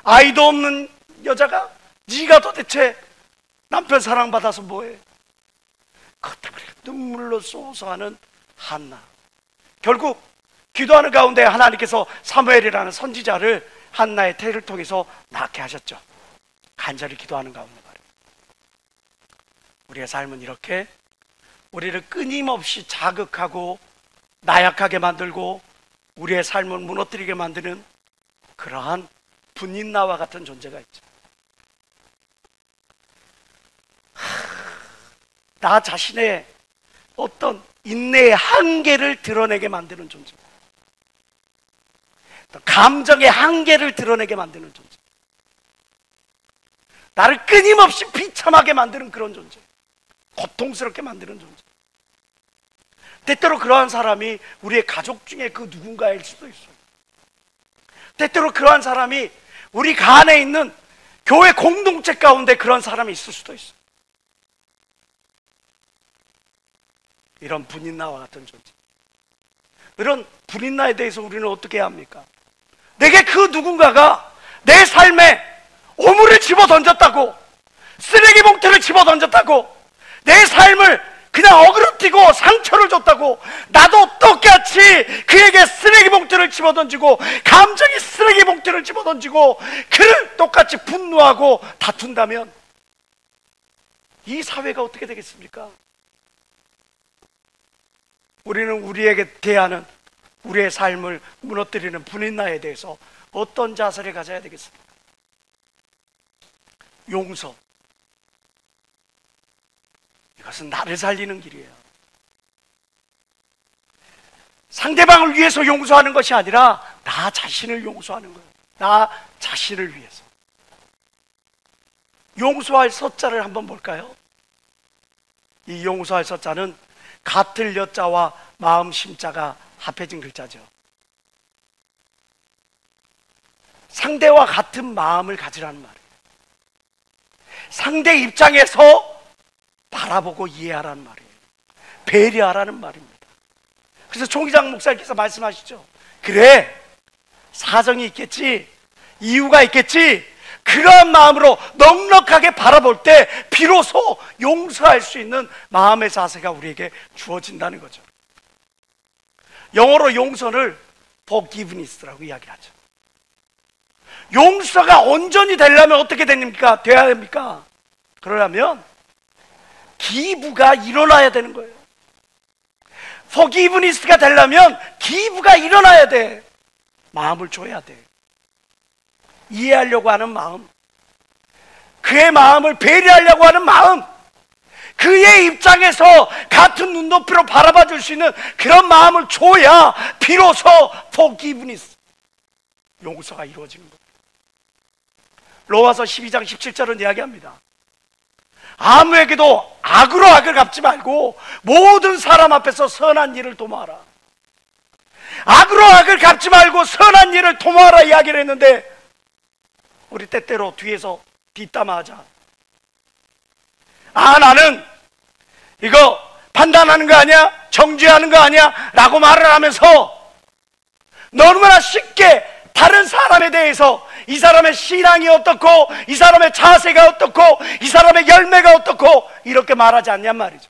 아이도 없는 여자가 네가 도대체 남편 사랑받아서 뭐해? 그것 때문에 눈물로 쏘소하는 한나. 결국 기도하는 가운데 하나님께서 사무엘이라는 선지자를 한나의 태를 통해서 낳게 하셨죠. 간절히 기도하는 가운데 말이에요. 우리의 삶은 이렇게 우리를 끊임없이 자극하고 나약하게 만들고 우리의 삶을 무너뜨리게 만드는 그러한 분인나와 같은 존재가 있죠. 나 자신의 어떤 인내의 한계를 드러내게 만드는 존재, 감정의 한계를 드러내게 만드는 존재, 나를 끊임없이 비참하게 만드는 그런 존재, 고통스럽게 만드는 존재. 때때로 그러한 사람이 우리의 가족 중에 그 누군가일 수도 있어요. 때때로 그러한 사람이 우리 안에 있는 교회 공동체 가운데 그런 사람이 있을 수도 있어요. 이런 분인나와 같은 존재, 이런 분인나에 대해서 우리는 어떻게 해야 합니까? 내게 그 누군가가 내 삶에 오물을 집어 던졌다고, 쓰레기 봉투를 집어 던졌다고, 내 삶을 그냥 어그러뜨리고 상처를 줬다고 나도 똑같이 그에게 쓰레기 봉투를 집어 던지고 감정이 쓰레기 봉투를 집어 던지고 그를 똑같이 분노하고 다툰다면 이 사회가 어떻게 되겠습니까? 우리는 우리에게 대하는 우리의 삶을 무너뜨리는 분인나에 대해서 어떤 자세를 가져야 되겠습니까? 용서. 이것은 나를 살리는 길이에요. 상대방을 위해서 용서하는 것이 아니라 나 자신을 용서하는 거예요. 나 자신을 위해서. 용서할 서자를 한번 볼까요? 이 용서할 서자는 같을 여자와 마음 심자가 합해진 글자죠. 상대와 같은 마음을 가지라는 말이에요. 상대 입장에서 바라보고 이해하라는 말이에요. 배려하라는 말입니다. 그래서 총기장 목사님께서 말씀하시죠. 그래, 사정이 있겠지, 이유가 있겠지, 그러한 마음으로 넉넉하게 바라볼 때 비로소 용서할 수 있는 마음의 자세가 우리에게 주어진다는 거죠. 영어로 용서를 forgiveness라고 이야기하죠. 용서가 온전히 되려면 어떻게 됩니까? 돼야 됩니까? 그러려면 기부가 일어나야 되는 거예요. forgiveness가 되려면 기부가 일어나야 돼. 마음을 줘야 돼. 이해하려고 하는 마음, 그의 마음을 배려하려고 하는 마음, 그의 입장에서 같은 눈높이로 바라봐 줄 수 있는 그런 마음을 줘야 비로소 forgiveness, 용서가 이루어지는 거예요. 로마서 12장 17절은 이야기합니다. 아무에게도 악으로 악을 갚지 말고 모든 사람 앞에서 선한 일을 도모하라. 악으로 악을 갚지 말고 선한 일을 도모하라 이야기를 했는데, 우리 때때로 뒤에서 뒷담화하자. 아, 나는 이거 판단하는 거 아니야? 정죄하는 거 아니야? 라고 말을 하면서 너무나 쉽게 다른 사람에 대해서 이 사람의 신앙이 어떻고, 이 사람의 자세가 어떻고, 이 사람의 열매가 어떻고 이렇게 말하지 않냔 말이죠.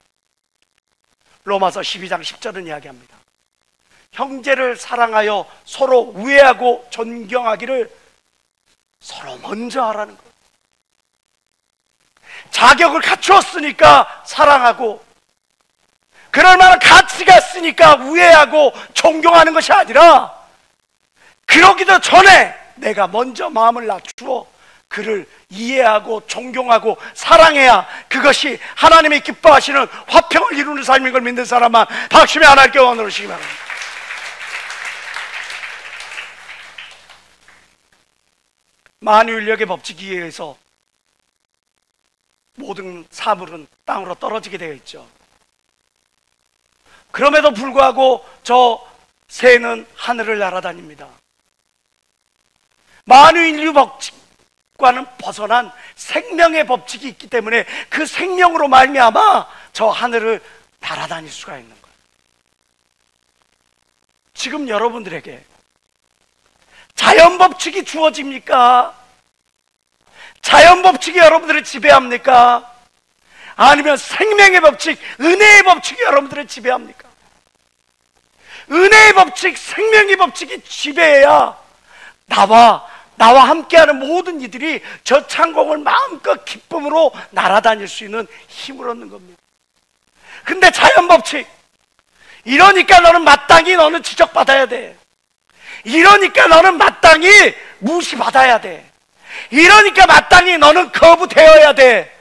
로마서 12장 10절은 이야기합니다. 형제를 사랑하여 서로 우애하고 존경하기를 서로 먼저 하라는 거예요. 자격을 갖추었으니까 사랑하고, 그럴 만한 가치가 있으니까 우애하고 존경하는 것이 아니라, 그러기도 전에 내가 먼저 마음을 낮추어 그를 이해하고 존경하고 사랑해야 그것이 하나님이 기뻐하시는 화평을 이루는 삶인 걸 믿는 사람만 박수며 하나님께 원으로 시기 바랍니다. 만유인력의 법칙에 의해서 모든 사물은 땅으로 떨어지게 되어 있죠. 그럼에도 불구하고 저 새는 하늘을 날아다닙니다. 만유인류 법칙과는 벗어난 생명의 법칙이 있기 때문에 그 생명으로 말미암아 저 하늘을 날아다닐 수가 있는 거예요. 지금 여러분들에게 자연 법칙이 주어집니까? 자연 법칙이 여러분들을 지배합니까? 아니면 생명의 법칙, 은혜의 법칙이 여러분들을 지배합니까? 은혜의 법칙, 생명의 법칙이 지배해야 나와 함께하는 모든 이들이 저 창공을 마음껏 기쁨으로 날아다닐 수 있는 힘을 얻는 겁니다. 근데 자연 법칙, 이러니까 너는 마땅히 너는 지적받아야 돼. 이러니까 너는 마땅히 무시받아야 돼. 이러니까 마땅히 너는 거부되어야 돼.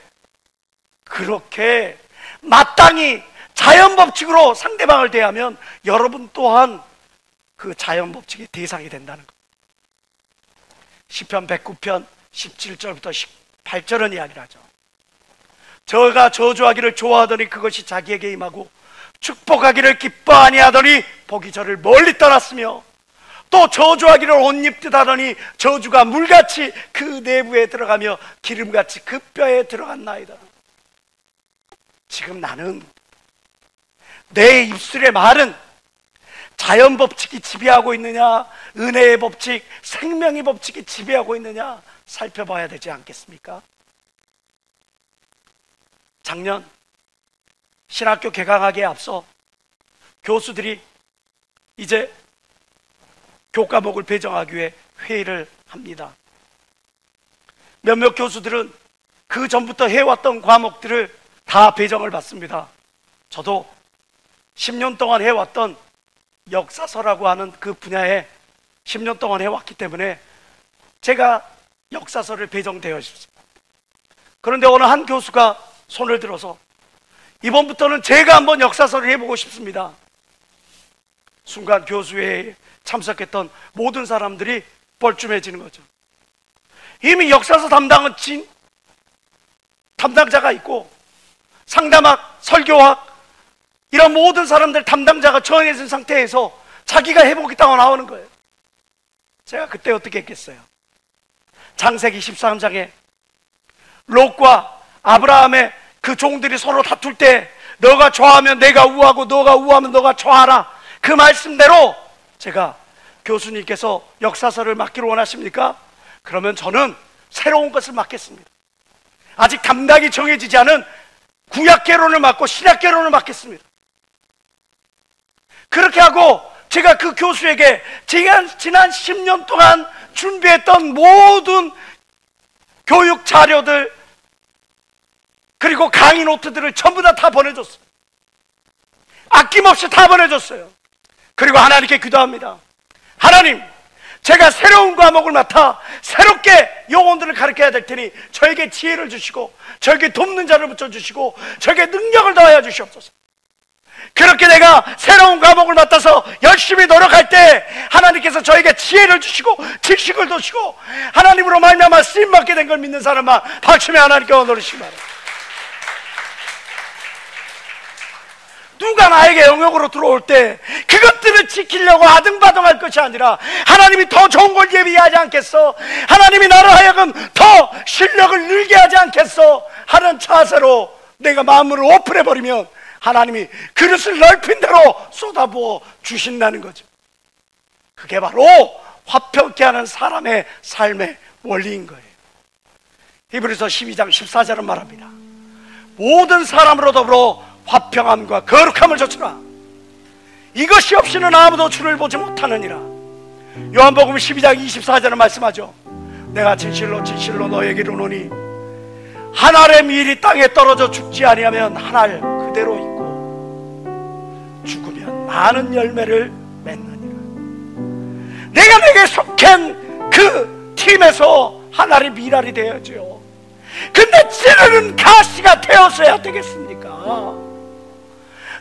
그렇게 마땅히 자연 법칙으로 상대방을 대하면 여러분 또한 그 자연 법칙의 대상이 된다는 것. 시편 109편 17절부터 18절은 이야기를 하죠. 저가 저주하기를 좋아하더니 그것이 자기에게 임하고 축복하기를 기뻐 아니하더니 복이 저를 멀리 떠났으며, 또 저주하기를 옷 입듯 하더니 저주가 물같이 그 내부에 들어가며 기름같이 그 뼈에 들어갔나이다. 지금 나는 내 입술의 말은 자연 법칙이 지배하고 있느냐, 은혜의 법칙, 생명의 법칙이 지배하고 있느냐 살펴봐야 되지 않겠습니까? 작년 신학교 개강하기에 앞서 교수들이 이제 교과목을 배정하기 위해 회의를 합니다. 몇몇 교수들은 그 전부터 해왔던 과목들을 다 배정을 받습니다. 저도 10년 동안 해왔던 역사서라고 하는 그 분야에 10년 동안 해왔기 때문에 제가 역사서를 배정되어 있습니다. 그런데 어느 한 교수가 손을 들어서 이번부터는 제가 한번 역사서를 해보고 싶습니다. 순간 교수회에 참석했던 모든 사람들이 뻘쭘해지는 거죠. 이미 역사서 담당자가 있고 상담학, 설교학 이런 모든 사람들 담당자가 정해진 상태에서 자기가 해보겠다고 나오는 거예요. 제가 그때 어떻게 했겠어요? 창세기 13장에 롯과 아브라함의 그 종들이 서로 다툴 때 너가 좋아하면 내가 우하고 너가 우하면 너가 좋아하라, 그 말씀대로 제가 교수님께서 역사서를 맡기를 원하십니까? 그러면 저는 새로운 것을 맡겠습니다. 아직 담당이 정해지지 않은 구약개론을 맡고 신약개론을 맡겠습니다. 그렇게 하고 제가 그 교수에게 지난 10년 동안 준비했던 모든 교육 자료들 그리고 강의 노트들을 전부 다 보내줬어요. 아낌없이 다 보내줬어요. 그리고 하나님께 기도합니다. 하나님, 제가 새로운 과목을 맡아 새롭게 영혼들을 가르쳐야 될 테니 저에게 지혜를 주시고 저에게 돕는 자를 붙여주시고 저에게 능력을 더하여 주시옵소서. 그렇게 내가 새로운 과목을 맡아서 열심히 노력할 때 하나님께서 저에게 지혜를 주시고 지식을 주시고 하나님으로 말미암아 쓰임받게 된 걸 믿는 사람만 박수며 하나님께 원하시기 바랍니다. 누가 나에게 영역으로 들어올 때 그것들을 지키려고 아등바등할 것이 아니라 하나님이 더 좋은 걸 예비하지 않겠어? 하나님이 나를 하여금 더 실력을 늘게 하지 않겠어? 하는 차세로 내가 마음을 오픈해버리면 하나님이 그릇을 넓힌 대로 쏟아부어 주신다는 거죠. 그게 바로 화평케 하는 사람의 삶의 원리인 거예요. 히브리서 12장 14절은 말합니다. 모든 사람으로 더불어 화평함과 거룩함을 좇으라. 이것이 없이는 아무도 주를 보지 못하느니라. 요한복음 12장 24절은 말씀하죠. 내가 진실로 진실로 너에게 이르노니 한 알의 밀이 땅에 떨어져 죽지 아니하면 한 알 그대로 있고 죽으면 많은 열매를 맺느니라. 내가 내게 속한 그 팀에서 한 알의 밀알이 되어야죠. 근데 찌르는 가시가 되었어야 되겠습니까?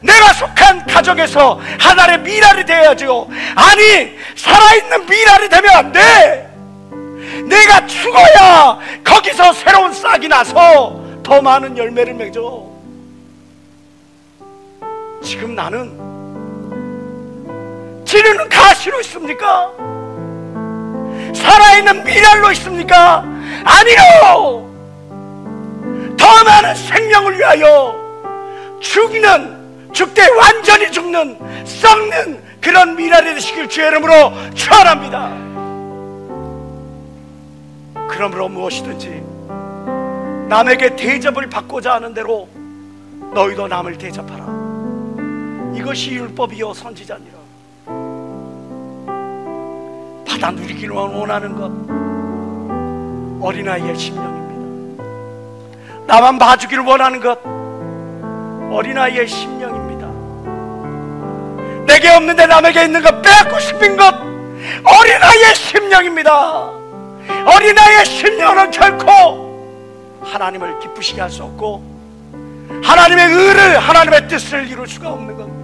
내가 속한 가족에서 하나의 밀알이 되어야죠. 아니, 살아있는 밀알이 되면 안 돼. 내가 죽어야 거기서 새로운 싹이 나서 더 많은 열매를 맺어. 지금 나는 찌르는 가시로 있습니까? 살아있는 밀알로 있습니까? 아니요! 더 많은 생명을 위하여 죽때 완전히 죽는 썩는 그런 밀알이 되시길 주의 이름으로 축원합니다. 그러므로 무엇이든지 남에게 대접을 받고자 하는 대로 너희도 남을 대접하라. 이것이 율법이요 선지자니라. 받아 누리기를 원하는 것 어린아이의 심령입니다. 나만 봐주기를 원하는 것 어린아이의 심령입니다. 내게 없는데 남에게 있는 것 빼앗고 싶은 것 어린아이의 심령입니다. 어린아이의 심령은 결코 하나님을 기쁘시게 할 수 없고 하나님의 의를, 하나님의 뜻을 이룰 수가 없는 겁니다.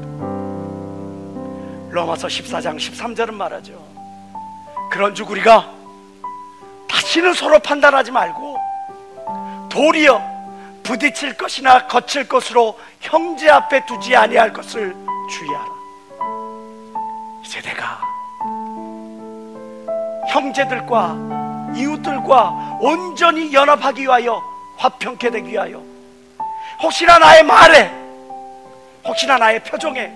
로마서 14장 13절은 말하죠. 그런즉 우리가 다시는 서로 판단하지 말고 도리어 부딪힐 것이나 거칠 것으로 형제 앞에 두지 아니할 것을 주의하라. 이제 내가 형제들과 이웃들과 온전히 연합하기 위하여, 화평케 되기 위하여, 혹시나 나의 말에, 혹시나 나의 표정에,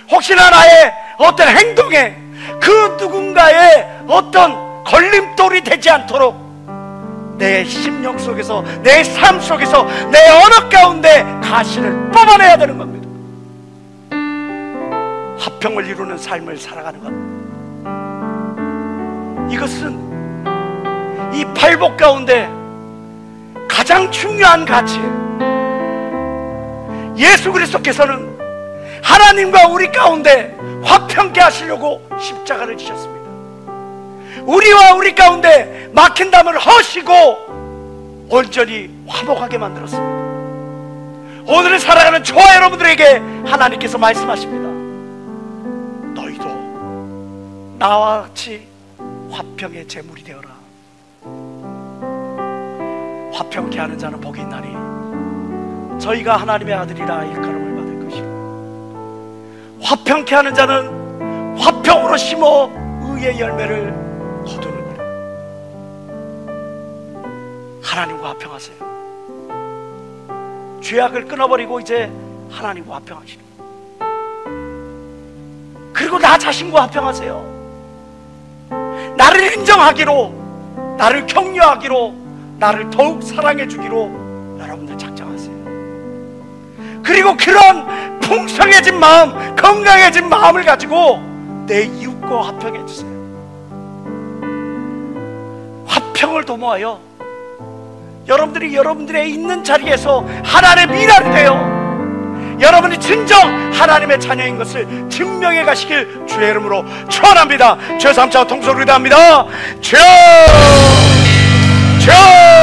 혹시나 나의 어떤 행동에 그 누군가의 어떤 걸림돌이 되지 않도록 내 심령 속에서, 내 삶 속에서, 내 언어 가운데 가시를 뽑아내야 되는 겁니다. 화평을 이루는 삶을 살아가는 것, 이것은 이 팔복 가운데 가장 중요한 가치예요. 예수 그리스도께서는 하나님과 우리 가운데 화평케 하시려고 십자가를 지셨습니다. 우리와 우리 가운데 막힌 담을 허시고 온전히 화목하게 만들었습니다. 오늘을 살아가는 저와 여러분들에게 하나님께서 말씀하십니다. 너희도 나와 같이 화평의 제물이 되어라. 화평케 하는 자는 복이 있나니 저희가 하나님의 아들이라 일컬음을 받을 것이고, 화평케 하는 자는 화평으로 심어 의의 열매를 거두느니라. 하나님과 화평하세요. 죄악을 끊어버리고 이제 하나님과 화평하시는 거예요. 그리고 나 자신과 화평하세요. 나를 인정하기로, 나를 격려하기로, 나를 더욱 사랑해주기로 여러분들 작정하세요. 그리고 그런 풍성해진 마음, 건강해진 마음을 가지고 내 이웃과 화평해주세요. 화평을 도모하여 여러분들이 여러분들의 있는 자리에서 하나님의 미랄이 되어 여러분이 진정 하나님의 자녀인 것을 증명해 가시길 주의 이름으로 축원합니다. 주여 삼차 통솔을 기도합니다. 주여, 주여.